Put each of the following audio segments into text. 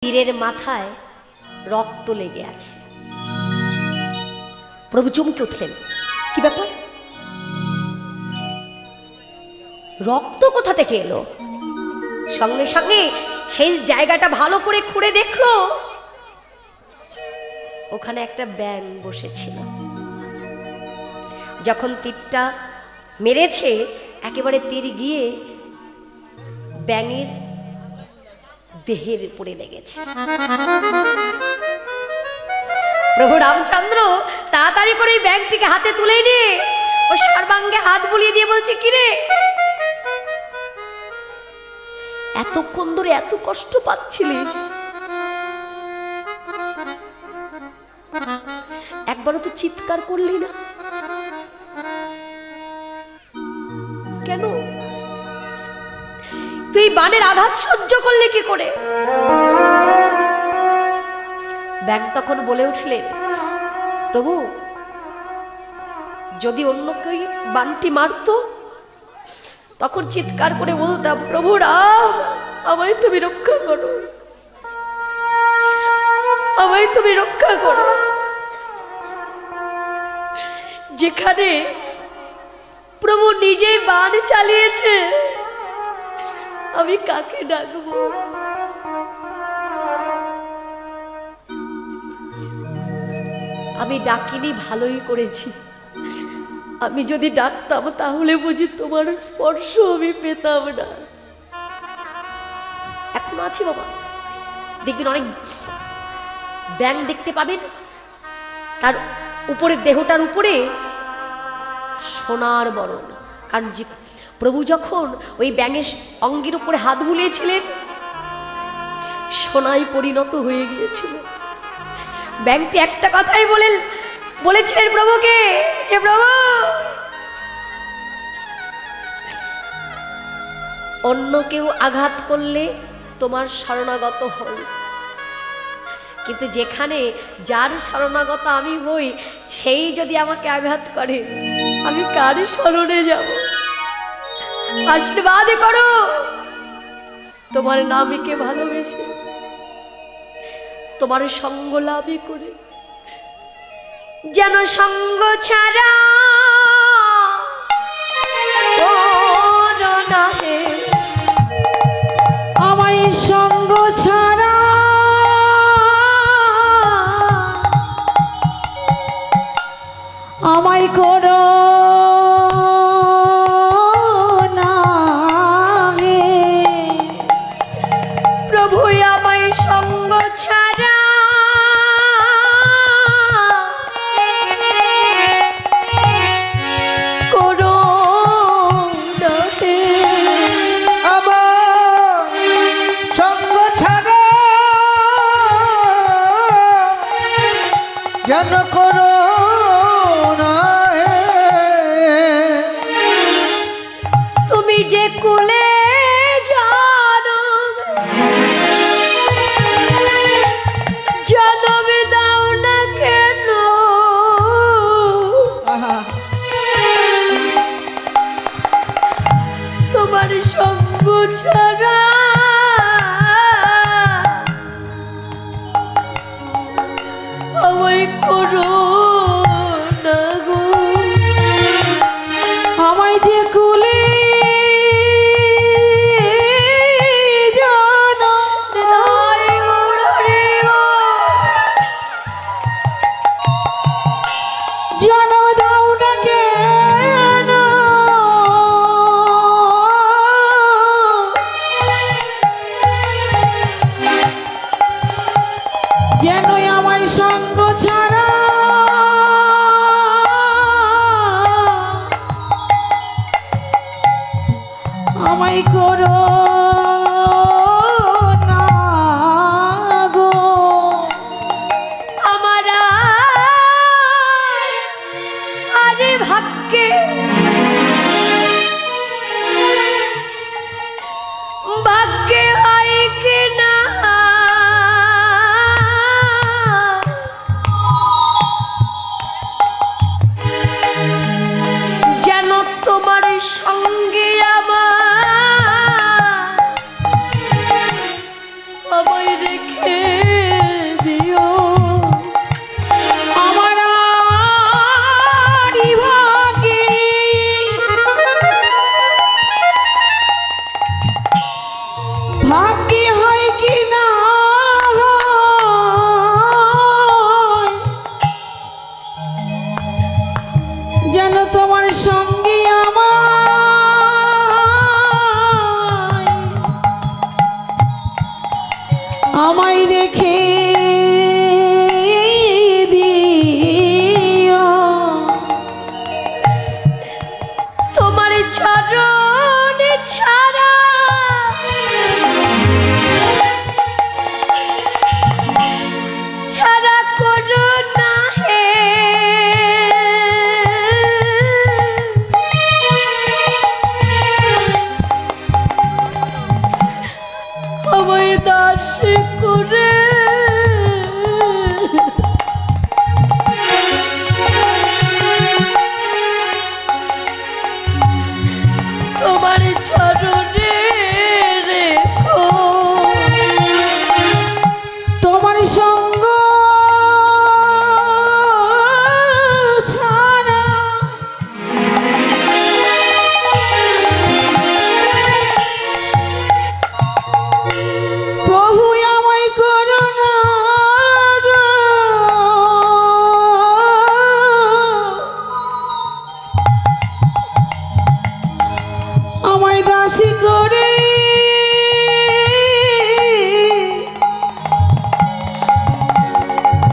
তীরের মাথায় রক্ত লেগে আছে। প্রভু চমকে উঠলেন, কি ব্যাপার, রক্ত কোথা থেকে এলো? সঙ্গে সঙ্গে সেই জায়গাটা ভালো করে খুঁড়ে দেখলো, ওখানে একটা ব্যাঙ বসেছিল। যখন তীরটা মেরেছে, একেবারে তীর গিয়ে ব্যাঙের দেহের উপরে লেগেছে। প্রভু রামচন্দ্র তাড়াতাড়ি করে ওই ব্যাঙটিকে হাতে তুলে নিয়ে ও সর্বাঙ্গে হাত বুলিয়ে দিয়ে বলছে, কিরে, এতক্ষণ ধরে এত কষ্ট পাচ্ছিলিস, একবারও তো চিৎকার করলি না কেন? তুই বানের আঘাত সহ্য করলে কি করে? ব্যাঙ তখন বলে উঠলেন, প্রভু, যদি অন্য কেউ বানটি মারতো তখন চিৎকার করে বলতাম, প্রভু রাম, আমায় তুমি রক্ষা করো, আমায় তুমি রক্ষা করো। যেখানে প্রভু নিজেই বান চালিয়েছে, আমি কাকে ডাকবো? আমি ডাকিনি, ভালোই করেছি। আমি যদি ডাকতাম তাহলে বুঝি তোমার স্পর্শ আমি পেতাম না। এখন আছি বাবা, দেখবেন অনেক ব্যাঙ দেখতে পাবেন, তার উপরে দেহটার উপরে সোনার বরণ। কারণ প্রভু যখন ওই ব্যাঙের অঙ্গের উপরে হাত বুলিয়েছিলেন, সোনায় পরিণত হয়ে গিয়েছিল। ব্যাঙটি একটা কথাই বলেছিলেন প্রভুকে, যে প্রভু, অন্য কেউ আঘাত করলে তোমার শরণাগত হই, কিন্তু যেখানে যার শরণাগত আমি হই, সেই যদি আমাকে আঘাত করে, আমি কার শরণে যাব? আশীর্বাদ করো তোমার নামীকে ভালোবেসে, তোমার সঙ্গ লাভই করে, যেন সঙ্গ ছাড়া আমায় সঙ্গ ছাড়া আমায় করো না হে। প্রভু আমায় সঙ্গ ছাড়া করো না হে। আমার সঙ্গ ছাড়া যেন করো না হে। তুমি যে কুলে জানো, জনমে দাও না কেন, তোমার সঙ্গ ছাড়া আমায় করো না গো। আমায় যে কুলে জানো, রায় উড়রে জন্ম দাও না কেন, যেন আমায় সঙ্গ ছাড়া আমায় করো না গো। আমার আরে ভাগ্যে ভাগ্যে হয় কি না, যেন তোমার সঙ্গে আমার আমায় রেখে দিও তোমার চরণ ছাড়া ছাড়া করো না হে আমায় দাস করে তোমার চরণে রেখো তোমার সঙ্গ ছাড়া প্রভু আমায় করো না গো। আমায় দাসী করে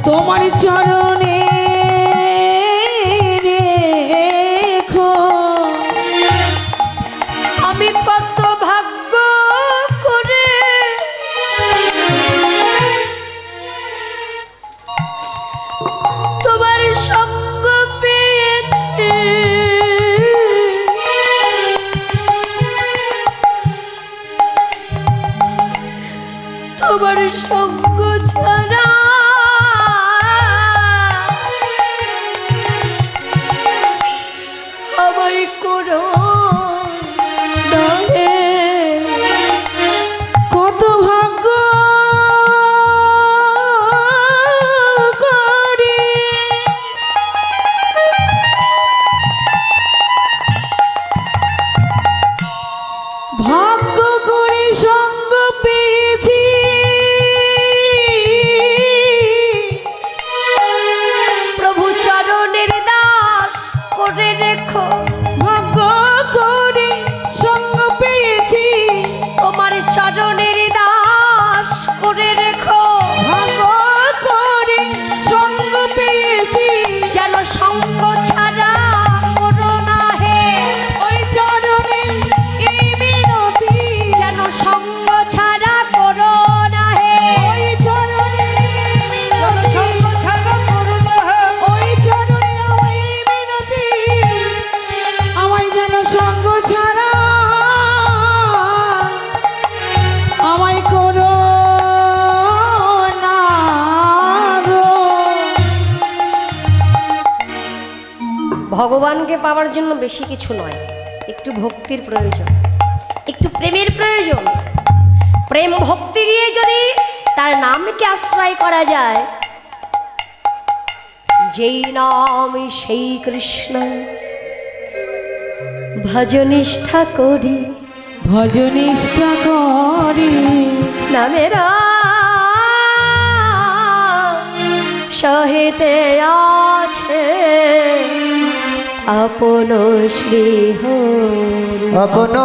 তোমার চরণে রেখো আমি কত ভাগ্য করে তোমার সঙ্গ পেয়েছি তোমার সঙ্গ ছাড়া আমায় করো না হে। কত ভাগ্য করে ভাগ্য করে সঙ্গ পেয়েছি প্রভু চরণের দাস করে রেখো ভাগ্য করে সঙ্গ পেয়েছি তোমার চরণের দাস করে রেখো ভাগ্য করে সঙ্গ পেয়েছি যেন সঙ্গ ছাড়া করো না হে ওই চরণে এই মিনতি যেন সঙ্গ ছাড়া করো না হে ওই চরণে এই যেন মিনতি সঙ্গ ছাড়া করো না হে ওই চরণে আমায় এই মিনতি আমায় যেন সঙ্গ ছাড়া আমায় করো না গো। ভগবানকে পাওয়ার জন্য বেশি কিছু নয়, একটু ভক্তির প্রয়োজন, একটু প্রেমের প্রয়োজন। প্রেম ভক্তি দিয়ে যদি তার নামকে আশ্রয় করা যায়, যেই নাম সেই কৃষ্ণ ভজনিষ্ঠা করি ভজনিষ্ঠা করি নামেরা সহিতে আছে আপন শ্রীহরি। আপন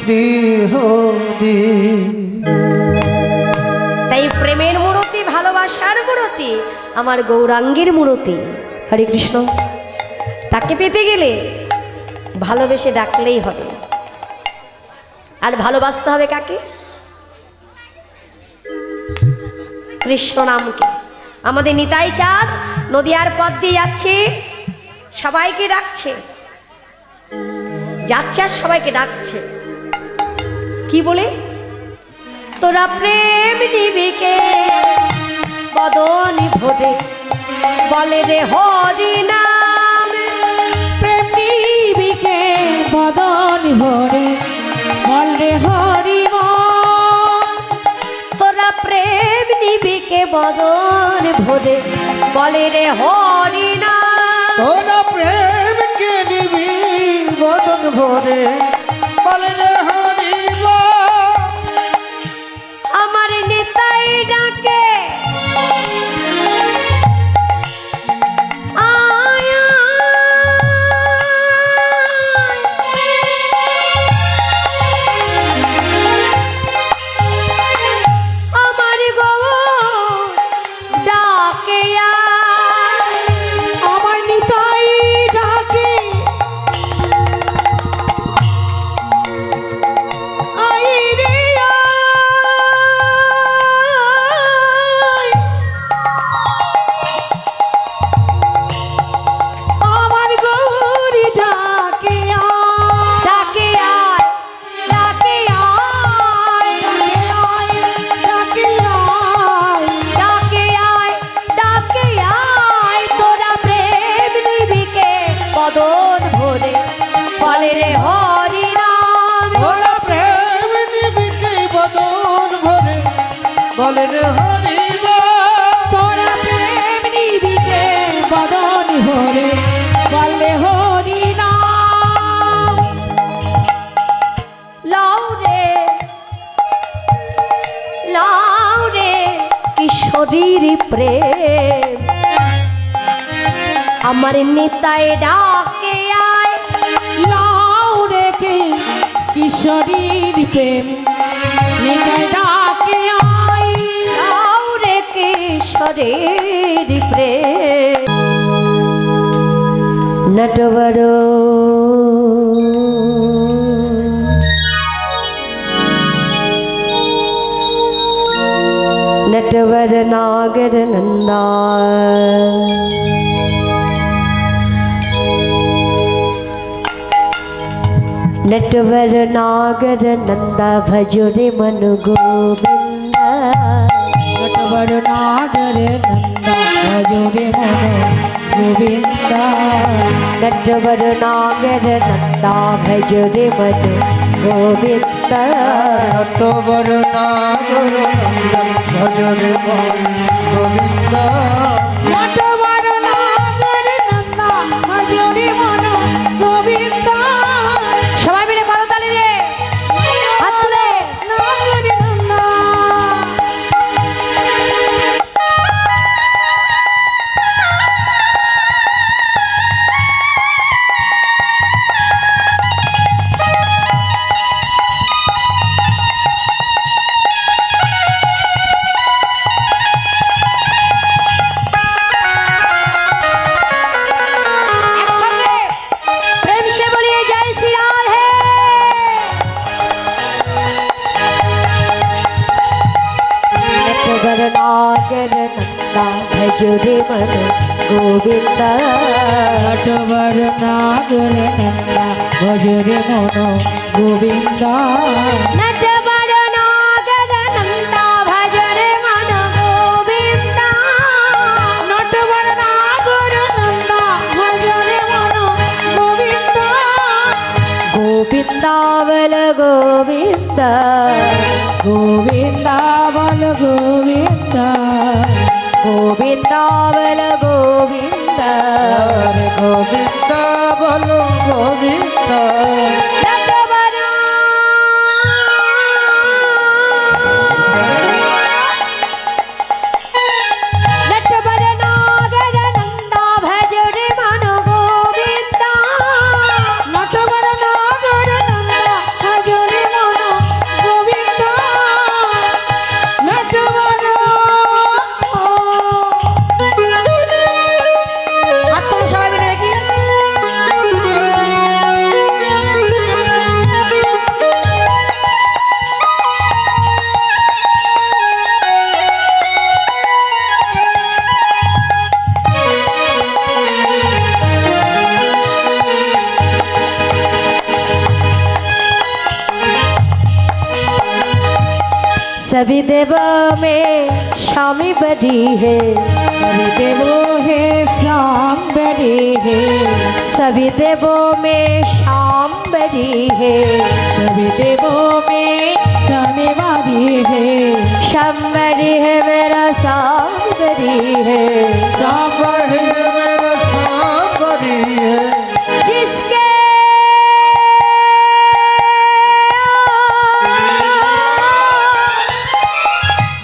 শ্রী হরি। তাই প্রেমের মূর্তি, ভালোবাসার মূর্তি আমার গৌরাঙ্গের মূর্তি হরে কৃষ্ণ। তাকে পেতে গেলে ভালোবেসে ডাকলেই হবে। আর ভালোবাসতে হবে কাকে? কৃষ্ণ নামকে। আমাদের নিতাই চাঁদ নদিয়ার পথ দিয়ে যাচ্ছে, সবাইকে ডাকছে, যাচ্ছে আর সবাইকে ডাকছে। কি বলে? তোরা প্রেম নিবিকে বদন ভরে বলে রে হরি নাম। প্রেম নিবিকে বদন ভরে বলে হরি মন। তোরা প্রেম নিবিকে বদন ভরে বলে রে হরি নাম। তোরা প্রেম কে নিবি বদন ভরে বলে রে হরি বল। আমার নিতাই ডাকে আয় আয়। বলেন হরিব তোরা প্রেম নিবিতে বদন ভরে বলে হরি নাম। লাউ রে কিশোরীর প্রেম আমার নিতাই ডাকে আয়। লাউ রেখে কিশোরীর প্রেম নিতাই ডাকে আই। লাউ রে কিশোরীর প্রেম নটবর नटवर नागर नंदा नटवर नागर नंदा भजो रे मन गोविंदा। नटवर नागर नंदा भजो रे मन गोविंदा। नटवर नागर नंदा भजो रे मन गोविंदा। নটবর নাগর নন্দন ভজরে গোবিন্দ नटवर नागर नंदा भजो रे मन गोविंदा। সবাই মিলে করতালি দিয়ে হাত তুলে नागर नंदा একসঙ্গে প্রেম সে বলিয়ে জয় শ্রী রাধে। नटवर नागर नंदा भजो रे मन गोविंदा। नटवर नागर नंदा भजो रे मन गोविंदा। नटवर नागर नंदा भजो रे मन गोविंदा। नटवर नागर नंदा भजो रे मन गोविंदा। गोविंदा बल गोविंदा गोविंदा बल गोविंदा। गोविंदा बल गोविंदा। হরে গোবিন্দ বল গোবিন্দ नटवर नटवर नागर नंदा भजो रे मन गोविंदा। नटवर नागर नंदा भजो रे मन गोविंदा। नटवर হাত তুলে সবাই মিলে দেখি। सभी देवों में शामी बड़ी है। सभी देवों है श्याम बड़ी है। सभी देवों में शाम बड़ी है। सभी देवों में शामी वादी है। शाम बड़ी है मेरा शाम बड़ी है। साबहे मेरा सांबरी है जिसके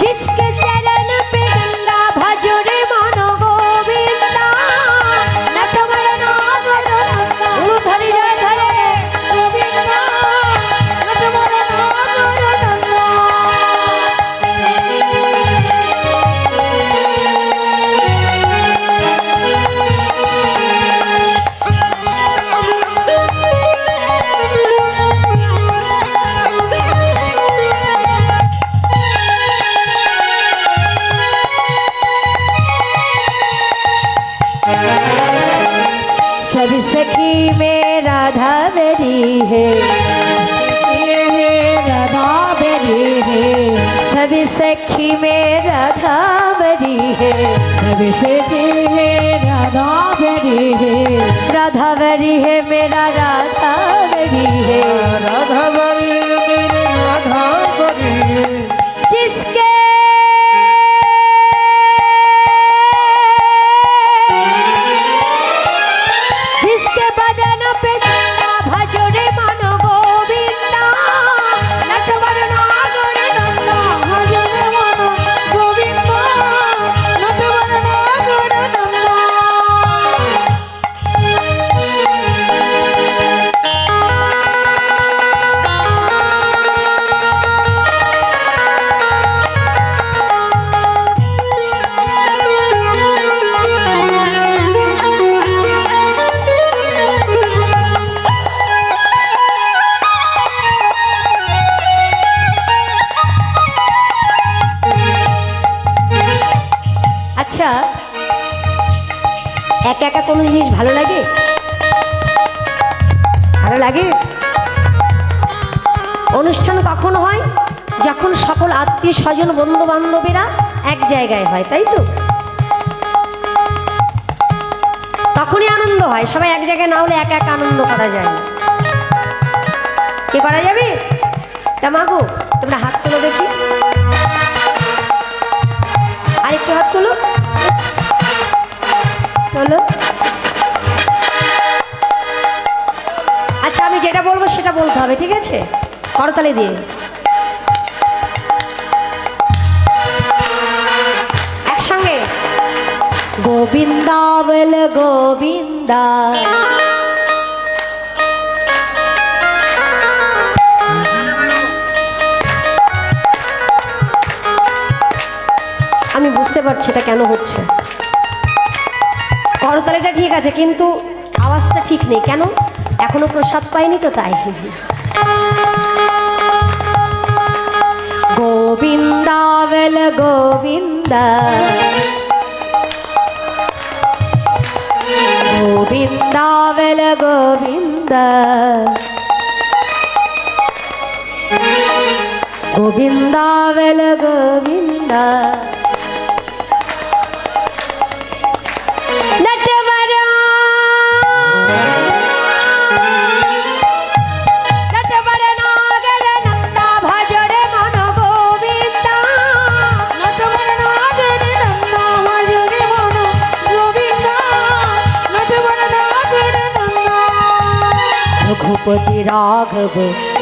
जिसके चरण पे गंगा भजो रे मन गोविंदा। नटवर नागर नंदा उलू धरी जय धरे गोविंदा। नटवर नागर नंदा सभी सखी में राधा बड़ी है। राधा बड़ी है। सभी सखी में राधा बड़ी है। सभी से है राधा बड़ी है। राधा बड़ी है मेरा राधा बड़ी है। राधा बरी मेरे राधा बरी है जिसके আচ্ছা, একা একা কোনো জিনিস ভালো লাগে? ভালো লাগে? অনুষ্ঠান কখন হয়? যখন সকল আত্মীয় স্বজন বন্ধু বান্ধবেরা এক জায়গায় হয়, তাই তো? তখনই আনন্দ হয়। সবাই এক জায়গায় না হলে একা একা আনন্দ করা যায় না। কি করা যাবে? তা মাগো, তোমরা হাত তোলো দেখি, আরেকটু হাত তোলো, তোলো। আচ্ছা, আমি যেটা বলবো সেটা বলতে হবে, ঠিক আছে? করতালি দিয়ে একসঙ্গে গোবিন্দা বল গোবিন্দা। আমি বুঝতে পারছি এটা কেন হচ্ছে। করতালিটা ঠিক আছে, কিন্তু আওয়াজটা ঠিক নেই কেন? এখনো প্রসাদ পাইনি তো, তাই। গোবিন্দা বল গোবিন্দা, গোবিন্দা বল গোবিন্দা, গোবিন্দা বল গোবিন্দা। रघुपति राघव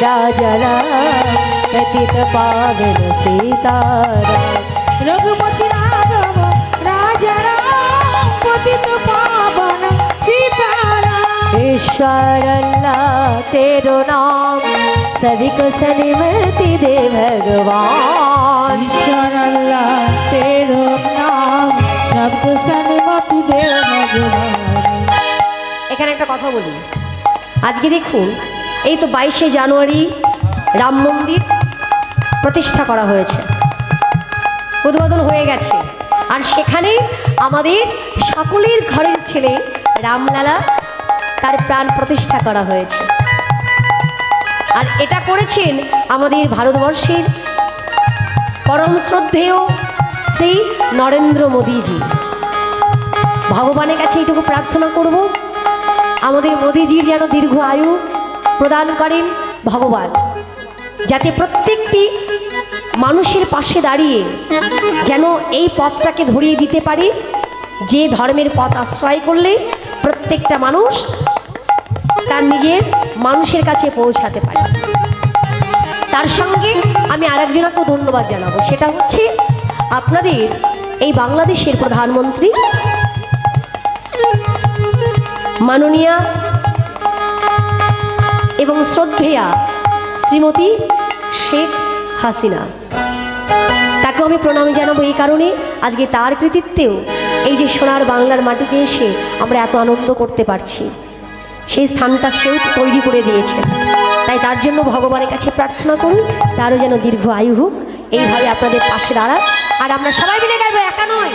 राजा राम, पतित पावन सीताराम। रघुपति राघव राजा राम, पतित पावन सीताराम। ईश्वर अल्लाह तेरो नाम, सभी को सन्मति दे भगवान। ईश्वर अल्लाह तेरो नाम, सबको सन्मति दे भगवान। এখানে একটা কথা বলি। আজকে দেখুন, এই তো 22শে জানুয়ারি রাম মন্দির প্রতিষ্ঠা করা হয়েছে, উদ্বোধন হয়ে গেছে। আর সেখানে আমাদের সকলের ঘরের ছেলে রামলালা তার প্রাণ প্রতিষ্ঠা করা হয়েছে। আর এটা করেছেন আমাদের ভারতবর্ষের পরম শ্রদ্ধেয় শ্রী নরেন্দ্র মোদীজি। ভগবানের কাছে এইটুকু প্রার্থনা করব, আমাদের মোদীজির যেন দীর্ঘ আয়ু প্রদান করেন ভগবান, যাতে প্রত্যেকটি মানুষের পাশে দাঁড়িয়ে যেন এই পথটাকে ধরিয়ে দিতে পারি, যে ধর্মের পথ আশ্রয় করলে প্রত্যেকটা মানুষ তার নিজের মানুষের কাছে পৌঁছাতে পারে। তার সঙ্গে আমি আরেকজনকে ধন্যবাদ জানাবো, সেটা হচ্ছে আপনাদের এই বাংলাদেশের প্রধানমন্ত্রী মাননীয়া এবং শ্রদ্ধেয়া শ্রীমতী শেখ হাসিনা। তাকেও আমি প্রণাম জানাবো এই কারণে, আজকে তার কৃতিত্বেও এই যে সোনার বাংলার মাটিতে এসে আমরা এত আনন্দ করতে পারছি, সেই স্থানটা সেও তৈরি করে দিয়েছে। তাই তার জন্য ভগবানের কাছে প্রার্থনা করুন, তারও যেন দীর্ঘ আয়ু হোক, এইভাবে আপনাদের পাশে দাঁড়ান। আর আমরা সবাই মিলে গাইবো, একা নয়।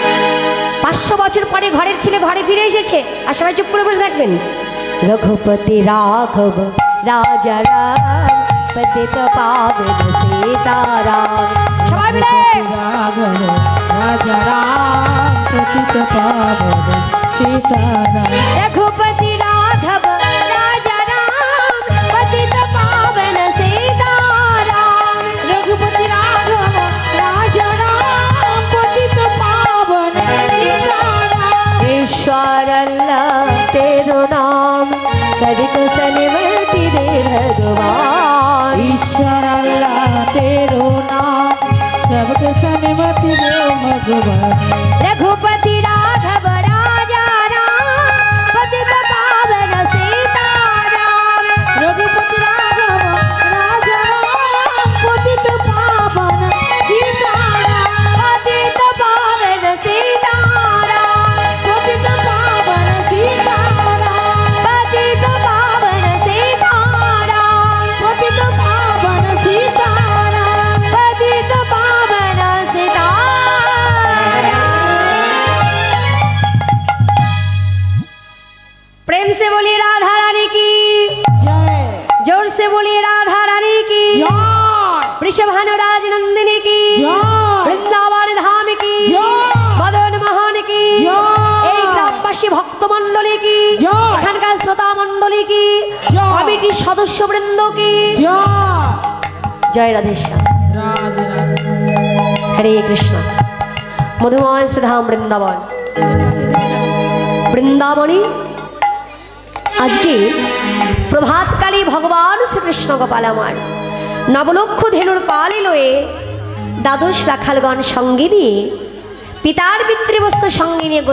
500 বছর পরে ঘরের ছেলে ঘরে ফিরে এসেছে, আর সবাই চুপ করে বসে থাকবেন। রঘুপতি রাঘব রাজা রাম, পতিত পাবন সীতারাম। সবাই মিলে राघव राजा राम, पतित पावन सीताराम। रघुपति राघव राजा राम, पतित पावन सीताराम। रघुपति राघव राजा राम, पतित पावन सीताराम। ईश्वर अल्लाह तेरो नाम, सभी को सन्मति दे भगवान। ईश्वर अल्लाह तेरो नाम, सबको सन्मति दे भगवान। रघुपति राघव राजा राम, पतित पावन सीताराम। रघुपति राघव राजा राम, पतित पावन सीताराम। पतित पावन सीताराम, पतित पावन सीताराम। पतित पावन सीताराम, पतित पावन सीताराम। पतित पावन सीताराम। রাধা রানী কি জয় বৃষভানু রাজ নন্দিনী কি জয় বৃন্দাবন ধাম কি জয় মদন মোহন কি জয় এই গ্রামবাসী ভক্তমণ্ডলী কি জয় এখানকার শ্রোতা মণ্ডলী কি জয় কমিটির সদস্য বৃন্দ কি জয় জয় রাধেশ্যাম রাধে রাধে হরে কৃষ্ণ মধুময় শ্রীধাম বৃন্দাবন বৃন্দাবনী আজকে প্রভাতকালী ভগবান শ্রীকৃষ্ণ গোপাল আমার নবলক্ষ ধেনুর পালি লয়ে দ্বাদশ রাখালগণ সঙ্গে নিয়ে পিতার পিতৃবস্তু সঙ্গে নিয়ে